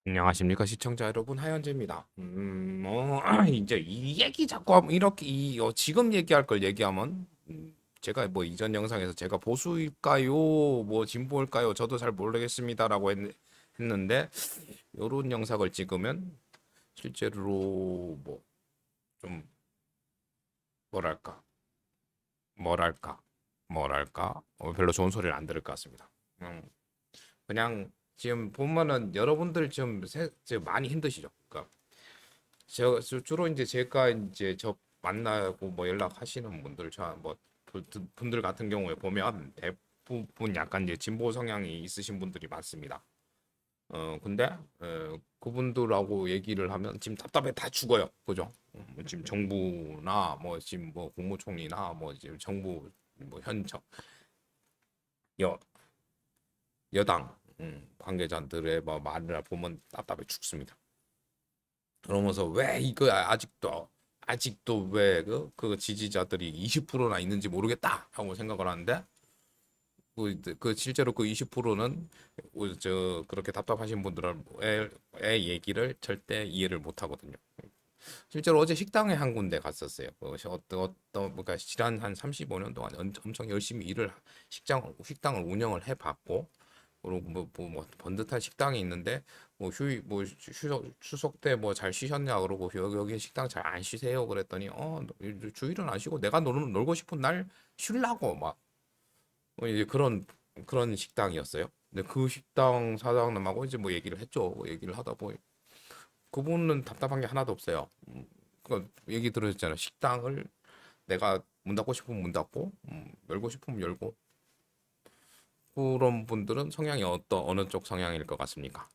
안녕하십니까 시청자 여러분, 하현재입니다. 이제 이 얘기 자꾸 하면 이렇게 지금 얘기할 걸 얘기하면 제가 뭐 이전 영상에서 제가 보수일까요 뭐 진보일까요 저도 잘 모르겠습니다라고 했는데 요런 영상을 찍으면 실제로 뭐 좀 뭐랄까 뭐랄까 별로 좋은 소리를 안 들을 것 같습니다. 음, 그냥 지금 보면은 여러분들 지금 많이 힘드시죠? 그러니까 주로 이제 제가 이제 만나고 뭐 연락하시는 분들 저뭐 분들 같은 경우에 보면 대부분 약간 이제 진보 성향이 있으신 분들이 많습니다. 근데 그분들하고 얘기를 하면 지금 답답해 다 죽어요. 그죠? 뭐 지금 정부나 뭐 지금 뭐 국무총리나 뭐 지금 정부 뭐 여 여당 관계자들의 뭐 말을 보면 답답해 죽습니다. 그러면서 왜 이거 아직도 왜 그 지지자들이 20%나 있는지 모르겠다 하고 생각을 하는데 그 실제로 그 20%는 저 그렇게 답답하신 분들의 얘기를 절대 이해를 못 하거든요. 실제로 어제 식당에 한 군데 갔었어요. 어떤 뭔가 지난 한 35년 동안 엄청 열심히 식당을 운영을 해봤고 그리고 뭐 번듯한 식당이 있는데 뭐 추석 때 뭐 잘 쉬셨냐 그러고 여기 식당 잘 안 쉬세요 그랬더니 주일은 안 쉬고 내가 놀고 싶은 날 쉬려고 막 이제 그런 식당이었어요. 근데 그 식당 사장님하고 이제 뭐 얘기를 했죠. 뭐 얘기를 하다 보니 그분은 답답한 게 하나도 없어요. 그 얘기 들으셨잖아요. 식당을 내가 문 닫고 싶으면 문 닫고 열고 싶으면 열고 그런 분들은 성향이 어느 쪽 성향일 것 같습니까?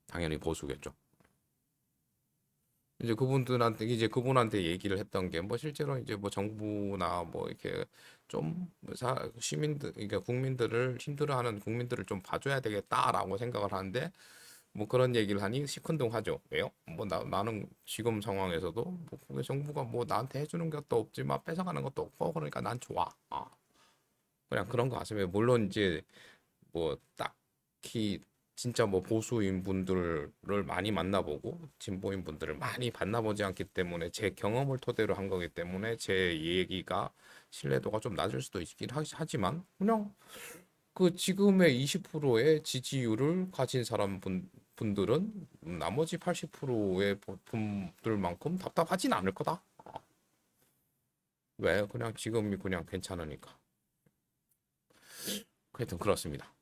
당연히 보수겠죠. 이제 그분한테 얘기를 했던 게 뭐 실제로 이제 뭐 정부나 뭐 이렇게 좀 시민들 그러니까 국민들을 힘들어하는 국민들을 좀 봐줘야 되겠다라고 생각을 하는데 뭐 그런 얘기를 하니 시큰둥하죠. 왜요? 뭐 나는 지금 상황에서도 뭐 정부가 뭐 나한테 해주는 것도 없지만 뺏어가는 것도 없고 그러니까 난 좋아. 그냥 그런 거 같습니다. 물론 이제 뭐 딱히 진짜 뭐 보수인 분들을 많이 만나보고 진보인 분들을 많이 만나보지 않기 때문에 제 경험을 토대로 한 거기 때문에 제 얘기가 신뢰도가 좀 낮을 수도 있긴 하지만 그냥 그 지금의 20%의 지지율을 가진 분들은 나머지 80%의 분들만큼 답답하진 않을 거다. 왜? 그냥 지금이 그냥 괜찮으니까. 하여튼 그렇습니다.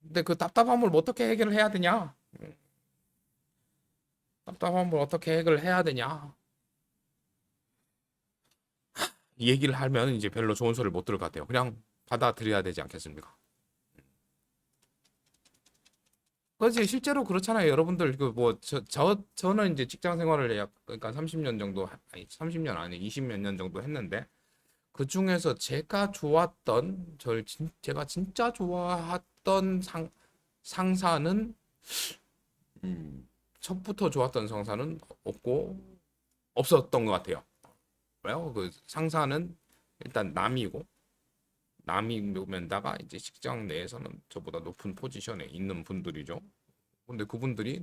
근데 그 답답함을 어떻게 해결을 해야 되냐? 답답함을 어떻게 해결을 해야 되냐? 이 얘기를 하면 이제 별로 좋은 소리를 못 들을 것 같아요. 그냥 받아들여야 되지 않겠습니까? 그렇지 실제로 그렇잖아요. 여러분들 그 뭐 저는 이제 직장 생활을 그러니까 30년 정도 아니 30년 아니 20몇 년 정도 했는데 그 중에서 제가 진짜 좋아했던 상사는 첫부터 좋았던 상사는 없었던 것 같아요. 왜요? 그 상사는 일단 남이면다가 이제 직장 내에서는 저보다 높은 포지션에 있는 분들이죠. 근데 그분들이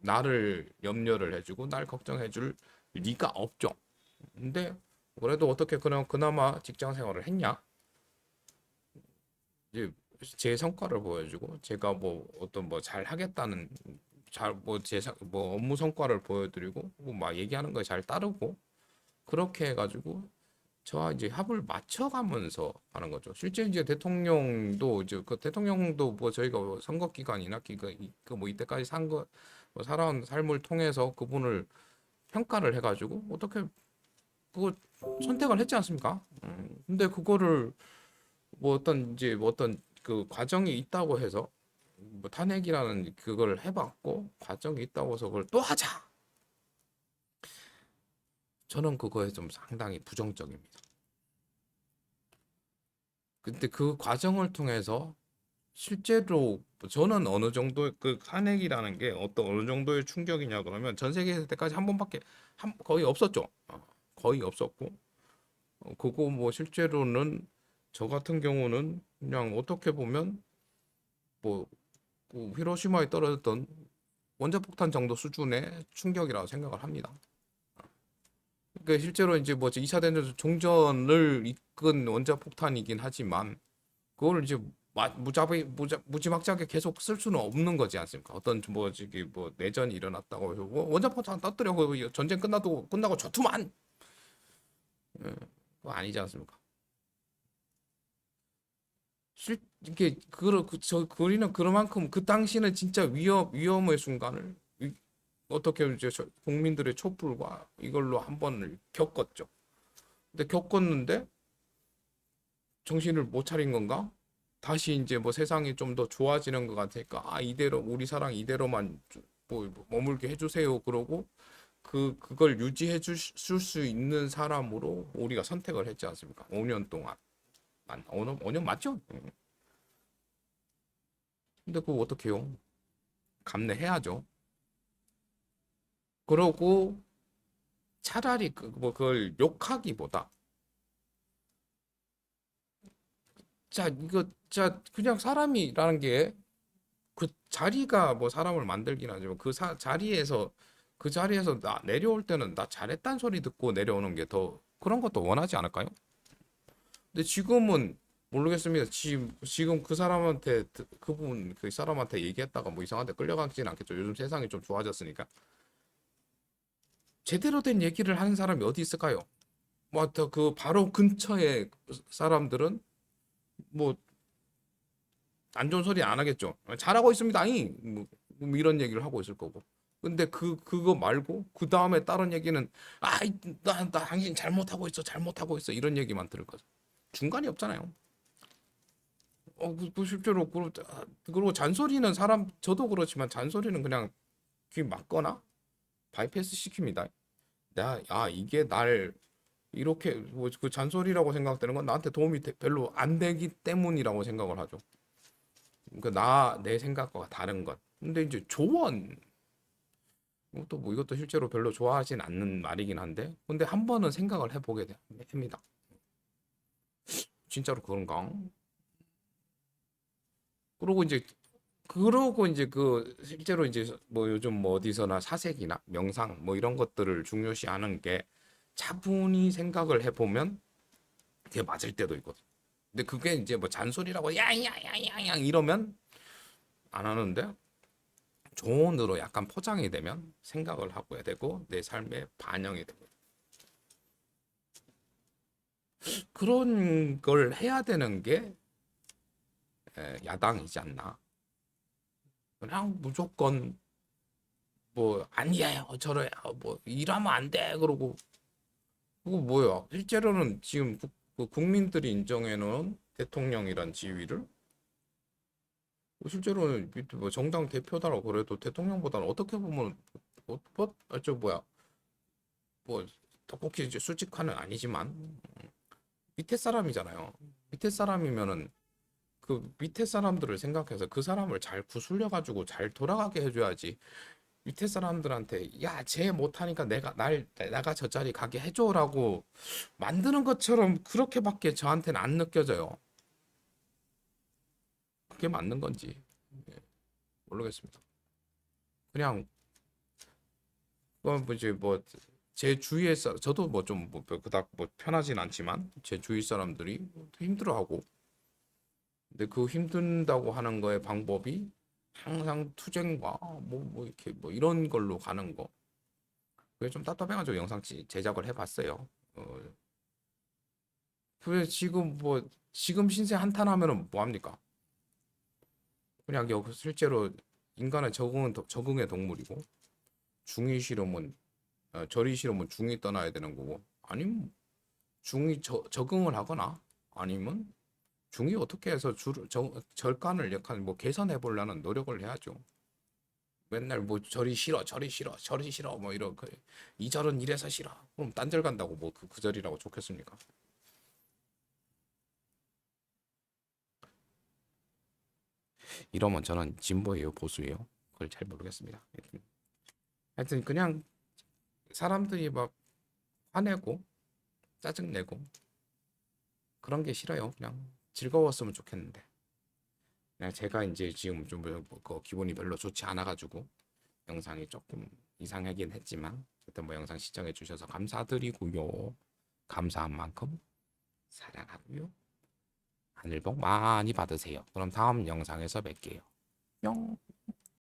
나를 염려를 해주고 날 걱정해줄 리가 없죠. 근데 그래도 어떻게 그나마 직장 생활을 했냐? 이제 제 성과를 보여주고 제가 뭐 어떤 뭐 잘 하겠다는 뭐 업무 성과를 보여드리고 막 얘기하는 거에 잘 따르고 그렇게 해가지고 저와 이제 합을 맞춰가면서 하는 거죠. 실제 이제 대통령도 이제 그 대통령도 뭐 저희가 뭐 선거 기간이나 그뭐 이때까지 뭐 살아온 삶을 통해서 그분을 평가를 해가지고 어떻게 그거 선택을 했지 않습니까? 근데 그거를 뭐 어떤 그 과정이 있다고 해서 뭐 탄핵이라는 그걸 해봤고 과정이 있다고 해서 그걸 또 하자. 저는 그거에 좀 상당히 부정적입니다. 근데 그 과정을 통해서 실제로 저는 어느 정도 그 탄핵이라는 게 어느 정도의 충격이냐 그러면 전 세계에서 때까지 한 번밖에 거의 없었죠. 거의 없었고 그거 뭐 실제로는 저 같은 경우는 그냥 어떻게 보면 뭐 그 히로시마에 떨어졌던 원자폭탄 정도 수준의 충격이라고 생각을 합니다. 그러니까 실제로 이제 뭐 2차 대전 종전을 이끈 원자폭탄이긴 하지만 그걸 이제 무지막지하게 계속 쓸 수는 없는 거지 않습니까? 어떤 뭐 저기 뭐 내전이 일어났다고 해서 뭐 원자폭탄 터뜨려 전쟁 끝나고 좋더만. 예, 그거 아니지 않습니까? 이게 저 우리는 그만큼 그 당시는 진짜 위험의 순간을 어떻게 이제 국민들의 촛불과 이걸로 한 번을 겪었죠. 근데 겪었는데 정신을 못 차린 건가? 다시 이제 뭐 세상이 좀 더 좋아지는 것 같으니까 아 이대로 우리 사랑 이대로만 뭐 머물게 해주세요. 그러고 그걸 유지해 줄 수 있는 사람으로 우리가 선택을 했지 않습니까? 5년 동안 5년 맞죠? 근데 그거 어떡해요? 감내해야죠. 그러고 차라리 뭐 그걸 욕하기보다 자 이거 자 그냥 사람이라는 게 그 자리가 뭐 사람을 만들긴 하지만 그 자리에서 나 내려올 때는 나 잘했단 소리 듣고 내려오는 게 더 그런 것도 원하지 않을까요? 근데 지금은 모르겠습니다. 지금 그 사람한테 얘기했다가 뭐 이상한데 끌려가지는 않겠죠. 요즘 세상이 좀 좋아졌으니까. 제대로 된 얘기를 하는 사람이 어디 있을까요? 뭐, 그 바로 근처에 사람들은 뭐 안 좋은 소리 안 하겠죠. 잘하고 있습니다. 아니, 뭐 이런 얘기를 하고 있을 거고. 근데 그거 말고 그 다음에 다른 얘기는 나 당신 잘못하고 있어 이런 얘기만 들을 거죠. 중간이 없잖아요. 실제로 그리고 잔소리는 저도 그렇지만 잔소리는 그냥 귀 막거나 바이패스 시킵니다. 이게 날 이렇게 뭐그 잔소리라고 생각되는 건 나한테 도움이 별로 안 되기 때문이라고 생각을 하죠. 그러니까 내 생각과 다른 것. 근데 이제 조언 이것도 실제로 별로 좋아하진 않는 말이긴 한데 근데 한 번은 생각을 해보게 됩니다. 진짜로 그런가? 그러고 이제 그 실제로 이제 뭐 요즘 뭐 어디서나 사색이나 명상 뭐 이런 것들을 중요시하는 게 차분히 생각을 해보면 그게 맞을 때도 있거든. 근데 그게 이제 뭐 잔소리라고 야야야야야 이러면 안 하는데 조언으로 약간 포장이 되면 생각을 하고 해야 되고 내 삶에 반영이 되고 그런 걸 해야 되는 게 야당이지 않나. 그냥 무조건 뭐 아니에요 저래요 뭐 일하면 안 돼 그러고 그거 뭐야 실제로는 지금 그 국민들이 인정해 놓은 대통령이란 지위를 실제로는 밑에 뭐 정당 대표다라고 그래도 대통령보다는 어떻게 보면 저 뭐야 뭐 떡볶이 이제 술집खा는 아니지만 밑에 사람이잖아요. 밑에 사람이면은 그 밑에 사람들을 생각해서 그 사람을 잘 구슬려 가지고 잘 돌아가게 해줘야지. 밑에 사람들한테 쟤 못하니까 내가 저 자리 가게 해줘라고 만드는 것처럼 그렇게밖에 저한테는 안 느껴져요. 그게 맞는 건지 모르겠습니다. 그냥 그건 뭐 이제 뭐 제 주위에 저도 뭐 좀 뭐 그닥 뭐 편하진 않지만 제 주위 사람들이 힘들어하고 근데 그 힘든다고 하는 거의 방법이 항상 투쟁과 뭐 이렇게 뭐 이런 걸로 가는 거 그게 좀 답답해가지고 영상 제작을 해봤어요. 어, 그래 지금 신세 한탄하면은 뭐 합니까? 그냥 여기 실제로 인간의 적응의 동물이고 중이 싫으면 절이 싫으면 중이 떠나야 되는 거고 아니면 중이 적응을 하거나 아니면 중이 어떻게 해서 절간을 약간 뭐 개선해 보려는 노력을 해야죠. 맨날 뭐 절이 싫어 뭐 이런 이 절은 이래서 싫어. 그럼 딴 절 간다고 뭐 그 절이라고 좋겠습니까? 이러면 저는 진보예요, 보수예요? 그걸 잘 모르겠습니다. 하여튼 그냥 사람들이 막 화내고 짜증내고 그런 게 싫어요. 그냥 즐거웠으면 좋겠는데. 제가 이제 지금 좀 기분이 별로 좋지 않아가지고 영상이 조금 이상하긴 했지만 어쨌든 뭐 영상 시청해 주셔서 감사드리고요. 감사한 만큼 사랑하고요. 하늘 복 많이 받으세요. 그럼 다음 영상에서 뵐게요. 뿅.